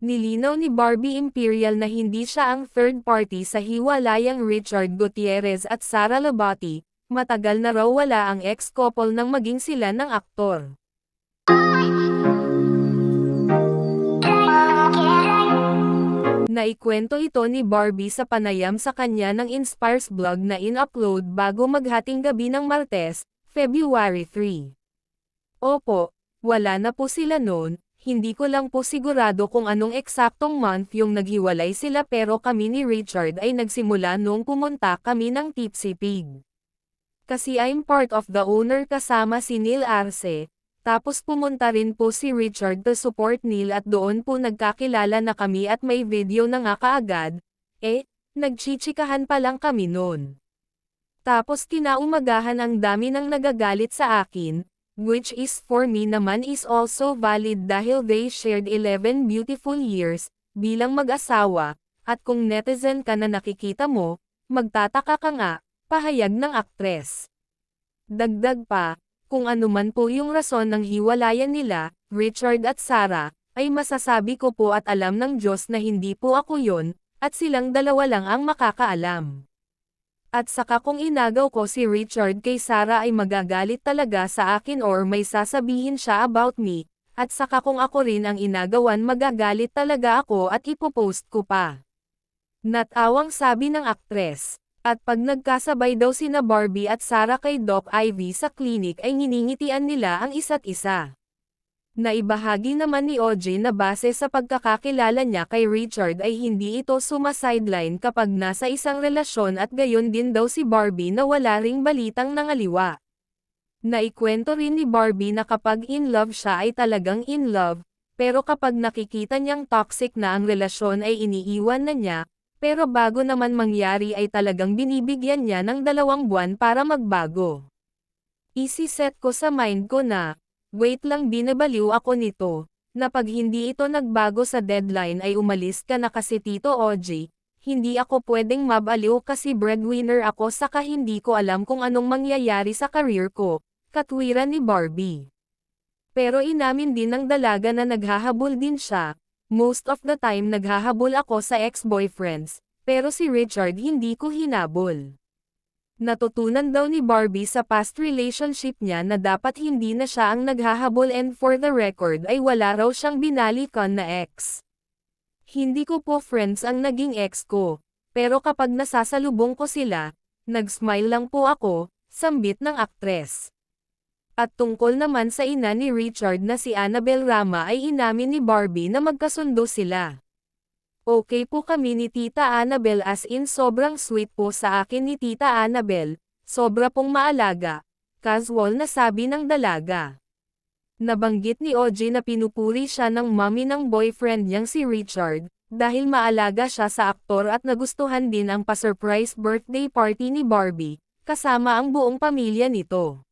Nilinaw ni Barbie Imperial na hindi siya ang third party sa hiwalayang Richard Gutierrez at Sara Labati, matagal na raw wala ang ex-couple nang maging sila ng aktor. Naikwento ito ni Barbie sa panayam sa kanya ng Inspires blog na in-upload bago maghating gabi ng Martes, February 3. Opo, wala na po sila noon, hindi ko lang po sigurado kung anong eksaktong month yung naghiwalay sila pero kami ni Richard ay nagsimula nung pumunta kami ng Tipsy Pig. Kasi I'm part of the owner kasama si Neil Arce, tapos pumunta rin po si Richard to support Neil at doon po nagkakilala na kami at may video na nga kaagad, nagchichikahan pa lang kami noon. Tapos kinaumagahan ang dami nang nagagalit sa akin, which is for me naman is also valid dahil they shared 11 beautiful years, bilang mag-asawa, at kung netizen ka na nakikita mo, magtataka ka nga, pahayag ng aktres. Dagdag pa, kung anuman po yung rason ng hiwalayan nila, Richard at Sara, ay masasabi ko po at alam ng Diyos na hindi po ako yon, at silang dalawa lang ang makakaalam. At saka kung inagaw ko si Richard kay Sara ay magagalit talaga sa akin or may sasabihin siya about me, at saka kung ako rin ang inagawan magagalit talaga ako at ipopost ko pa. Natawang sabi ng aktres. At pag nagkasabay daw sina Barbie at Sara kay Doc Ivy sa klinik ay nginingitian nila ang isa't isa. Naibahagi naman ni OJ na base sa pagkakakilala niya kay Richard ay hindi ito sumasideline kapag nasa isang relasyon at gayon din daw si Barbie na wala ring balitang nangaliwa. Naikwento rin ni Barbie na kapag in love siya ay talagang in love, pero kapag nakikita niyang toxic na ang relasyon ay iniiwan na niya, pero bago naman mangyari ay talagang binibigyan niya ng 2 buwan para magbago. Isi-set ko sa mind ko na, wait lang binabaliw ako nito, na pag hindi ito nagbago sa deadline ay umalis ka na kasi Tito OG, hindi ako pwedeng mabaliw kasi breadwinner ako saka hindi ko alam kung anong mangyayari sa career ko, katwiran ni Barbie. Pero inamin din ng dalaga na naghahabol din siya, most of the time naghahabol ako sa ex-boyfriends, pero si Richard hindi ko hinabol. Natutunan daw ni Barbie sa past relationship niya na dapat hindi na siya ang naghahabol and for the record ay wala raw siyang binalikan na ex. Hindi ko po friends ang naging ex ko, pero kapag nasasalubong ko sila, nag-smile lang po ako, sambit ng aktres. At tungkol naman sa ina ni Richard na si Annabel Rama ay inamin ni Barbie na magkasundo sila. Okay po kami ni Tita Annabel as in sobrang sweet po sa akin ni Tita Annabel, sobra pong maalaga, casual na sabi ng dalaga. Nabanggit ni OJ na pinupuri siya ng mommy ng boyfriend niyang si Richard, dahil maalaga siya sa aktor at nagustuhan din ang pa-surprise birthday party ni Barbie, kasama ang buong pamilya nito.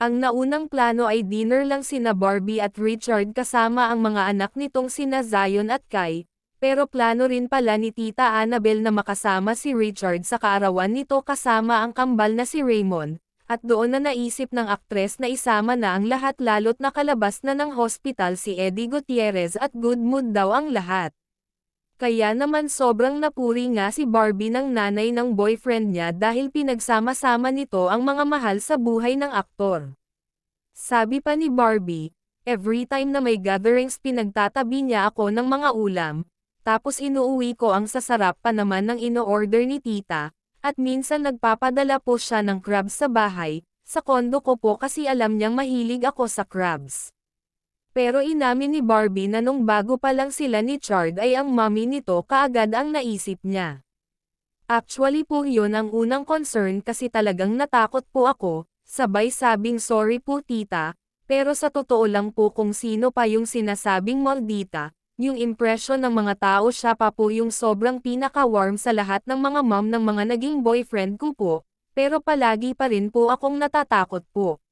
Ang naunang plano ay dinner lang sina Barbie at Richard kasama ang mga anak nitong sina Zion at Kai, pero plano rin pala ni Tita Annabel na makasama si Richard sa kaarawan nito kasama ang kambal na si Raymond, at doon na naisip ng aktres na isama na ang lahat lalo't nakalabas na ng hospital si Eddie Gutierrez at good mood daw ang lahat. Kaya naman sobrang napuri nga si Barbie ng nanay ng boyfriend niya dahil pinagsama-sama nito ang mga mahal sa buhay ng aktor. Sabi pa ni Barbie, every time na may gatherings pinagtatabi niya ako ng mga ulam, tapos inuuwi ko ang sasarap pa naman ng ino-order ni tita, at minsan nagpapadala po siya ng crabs sa bahay, sa kondo ko po kasi alam niyang mahilig ako sa crabs. Pero inamin ni Barbie na nung bago pa lang sila ni Chard ay ang mommy nito kaagad ang naisip niya. Actually po yun ang unang concern kasi talagang natakot po ako, sabay sabing sorry po tita, pero sa totoo lang po kung sino pa yung sinasabing maldita, yung impression ng mga tao siya pa po yung sobrang pinaka-warm sa lahat ng mga mom ng mga naging boyfriend ko po, pero palagi pa rin po akong natatakot po.